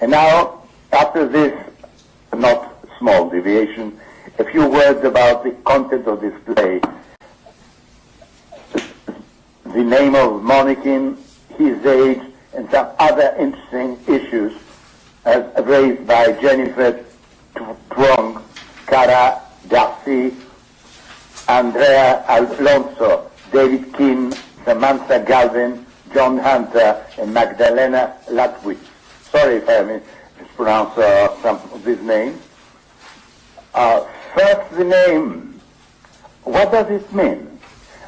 And now, after this not small deviation, a few words about the content of this play. The name of Monekin, his age, and some other interesting issues as raised by Jennifer Twong, Cara Darcy, Andrea Alonso, David Keane, Samantha Galvin, John Hunter, and Magdalena Latwitz. Sorry if I mispronounce some of these names. First, the name. What does it mean?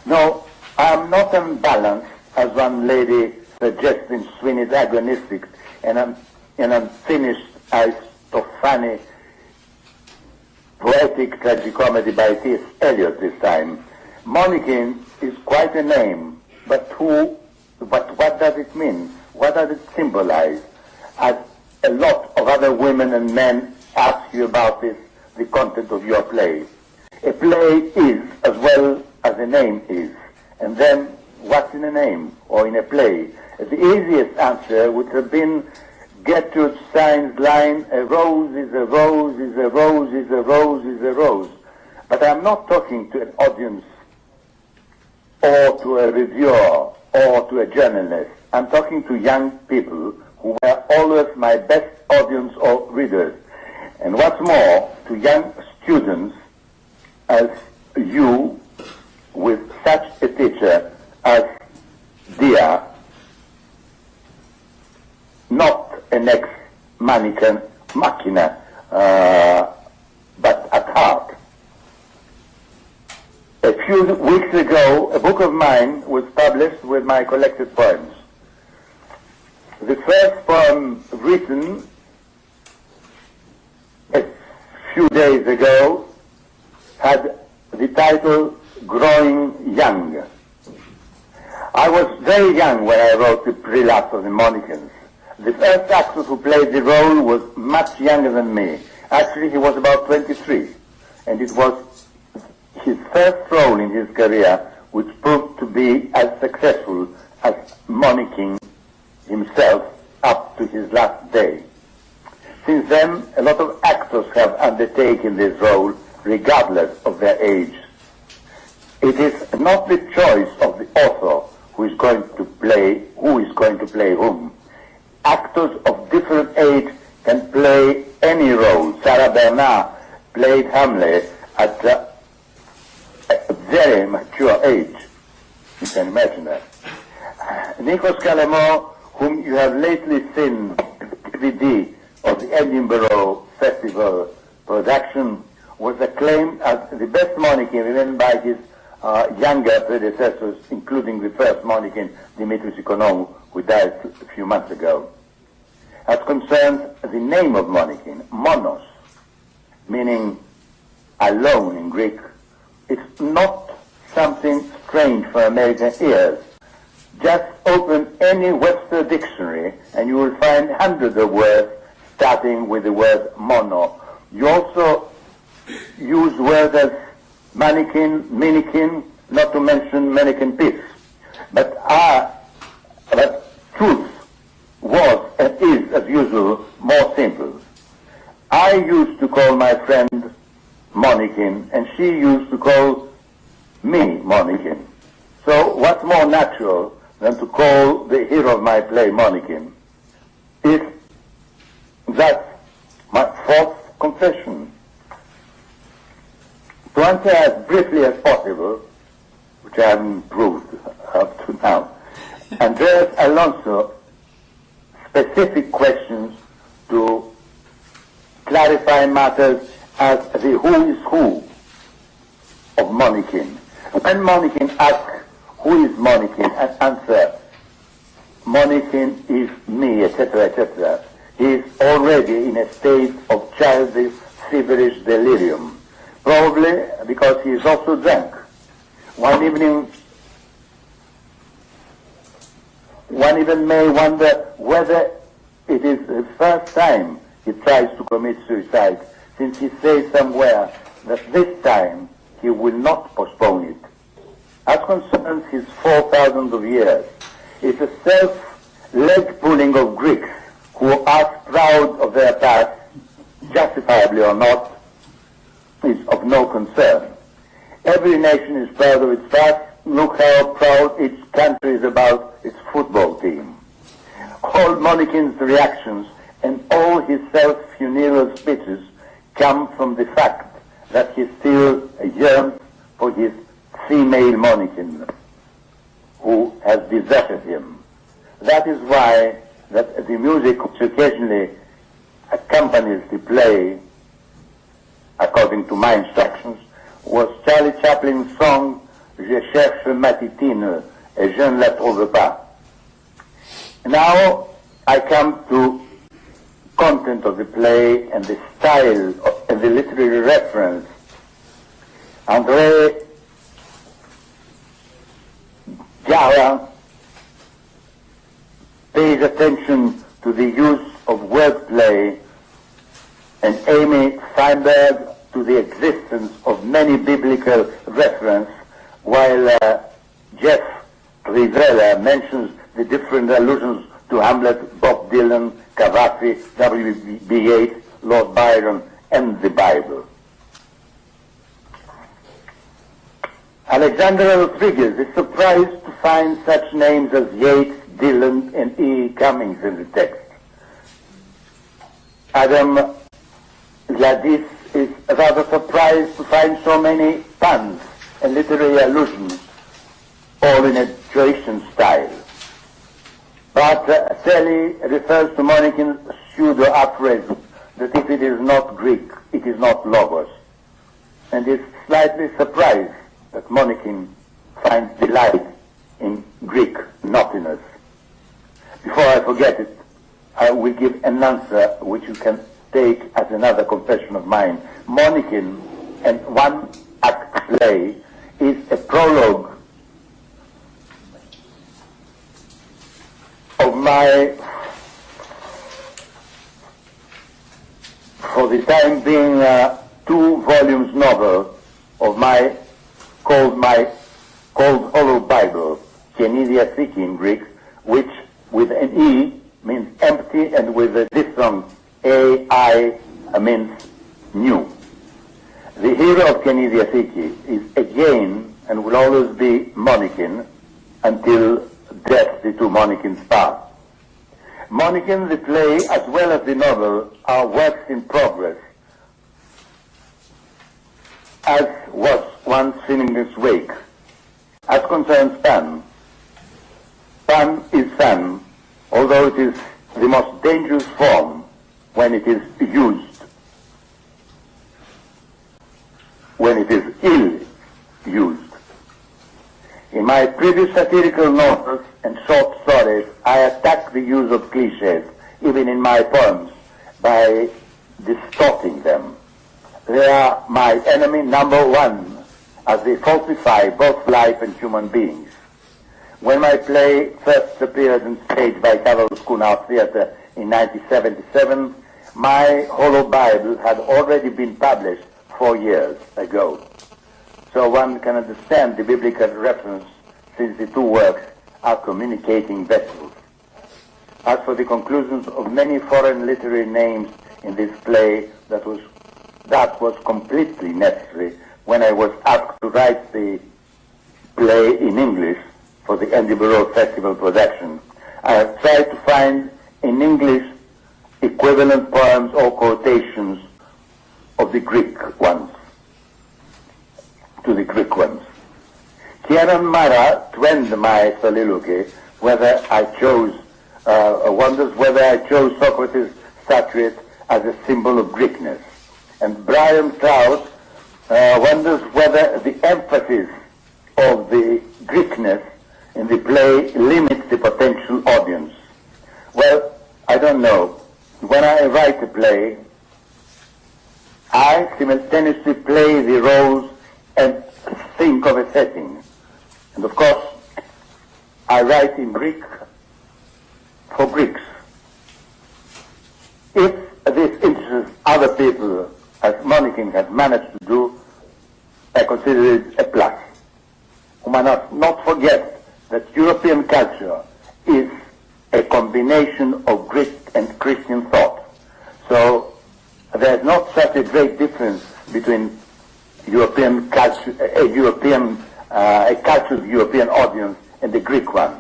No, I'm not unbalanced, as one lady suggests in Sweeney's Agonistic, and unfinished Aristophanes poetic tragicomedy by T.S. Eliot this time. Monekin is quite a name, but what does it mean? What does it symbolize? As a lot of other women and men ask you about this, the content of your play. A play is as well as a name is. And then, what's in a name or in a play? The easiest answer would have been Gertrude Stein's line, a rose is a rose is a rose is a rose is a rose. But I'm not talking to an audience or to a reviewer or to a journalist. I'm talking to young people who were always my best audience or readers. And what's more, to young students as you, with such a teacher as Dia, not an ex-machina, but at heart. A few weeks ago, a book of mine was published with my collected poems. The first poem written a few days ago had the title Growing Young. I was very young when I wrote the Prelapse of the Monnikins. The first actor who played the role was much younger than me. Actually, he was about 23, and it was his first role in his career which proved to be as successful as Monnikin himself up to his last day. Since then, a lot of actors have undertaken this role regardless of their age. It is not the choice of the author who is going to play whom. Actors of different age can play any role. Sarah Bernard played Hamlet at a very mature age. You can imagine that. Nikos Kalemon, whom you have lately seen DVD of the Edinburgh Festival production, was acclaimed as the best Monekin, even by his younger predecessors, including the first Monekin, Dimitris Economou, who died a few months ago. As concerns the name of Monekin, monos, meaning alone in Greek, it's not something strange for American ears. Just open any Webster dictionary and you will find hundreds of words starting with the word mono. You also use words as mannequin, minikin, not to mention mannequin piece. But truth was and is, as usual, more simple. I used to call my friend Monekin, and she used to call me Monekin. So what's more natural than to call the hero of my play Monekin? If that's my fourth confession. To answer as briefly as possible, which I haven't proved up to now, Andreas Alonso specific questions to clarify matters as the who is who of Monekin. When Monekin asks who is Monekin and answer Monekin is me, etc., etc., he is already in a state of childish, feverish delirium, probably because he is also drunk. One even may wonder whether it is the first time he tries to commit suicide, since he says somewhere that this time he will not postpone it. As concerns his 4,000 of years, it's a self-leg pulling of Greeks who ask proud of their past, justifiably or not, is of no concern. Every nation is proud of its past. Look how proud each country is about its football team. All Monekin's reactions and all his self-funereal speeches come from the fact that he still yearns for his female Monekin, who has deserted him. That is why that the music which occasionally accompanies the play, according to my instructions, was Charlie Chaplin's song Je cherche ma titine et je ne la trouve pas. Now I come to content of the play and the style and the literary reference. André Gara pays attention to the use of wordplay, and Amy Feinberg to the existence of many biblical references, while Jeff Rivera mentions the different allusions to Hamlet, Bob Dylan, Cavafy, W.B. Yeats, Lord Byron, and the Bible. Alexander Rodriguez is surprised to find such names as Yeats, Dylan, and E. Cummings in the text. Adam Gladys is rather surprised to find so many puns and literary allusions, all in a Joycean style. But Shelley refers to Monekin's pseudo-aphorism that if it is not Greek, it is not Logos, and is slightly surprised that Monekin finds delight in Greek naughtiness. Before I forget it, I will give an answer which you can take as another confession of mine. Monekin and one-act play is a prologue of my, for the time being, 2 volumes novel of my called Hollow Bible, Kenidia Thiki in Greek, which with an E means empty, and with a diphthong A-I means new. The hero of Kenidia Thiki is again and will always be Monekin until death the two Monekins part. Monekin, the play, as well as the novel, are works in progress, as was once Finnegan's Wake. As concerns fun is fun, although it is the most dangerous form when it is used, when it is ill used. In my previous satirical novels and short stories, I attack the use of cliches, even in my poems, by distorting them. They are my enemy number one, as they falsify both life and human beings. When my play first appeared on stage by Carol Schoonow Theatre in 1977, my Hollow Bible had already been published 4 years ago. So one can understand the biblical reference, since the two works are communicating vessels. As for the conclusions of many foreign literary names in this play, that was completely necessary when I was asked to write the play in English for the Edinburgh Festival production. I have tried to find in English equivalent poems or quotations of the Greek ones, to the Greek ones. Kieran Mara, to end my soliloquy, wonders whether I chose Socrates' statuette as a symbol of Greekness. And Brian Trout wonders whether the emphasis of the Greekness in the play limits the potential audience. Well, I don't know. When I write a play, I simultaneously play the roles and think of a setting. And of course, I write in Greek for Greeks. If this interests other people, as Monekin has managed to do, I consider it a plus. We must not forget that European culture is a combination of Greek and Christian thought. great difference between European culture, a cultured European audience and the Greek one.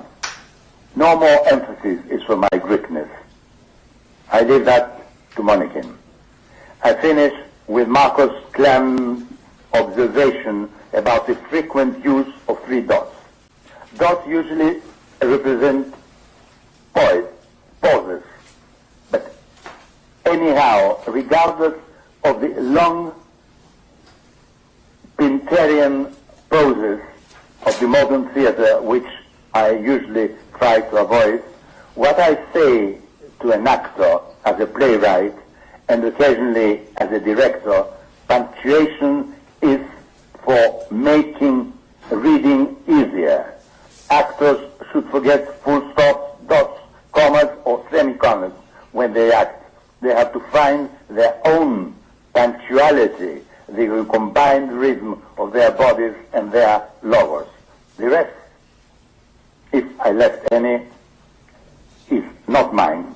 No more emphasis is for my Greekness. I leave that to Monikin. I finish with Marcos Clem's observation about the frequent use of three dots. Dots usually represent pauses, but anyhow, regardless of the long Pinterian poses of the modern theater, which I usually try to avoid, what I say to an actor as a playwright and occasionally as a director, punctuation is for making reading easier. Actors should forget full stops, dots, commas, or semicolons when they act. They have to find their own punctuality, the combined rhythm of their bodies and their logos. The rest, if I left any, is not mine.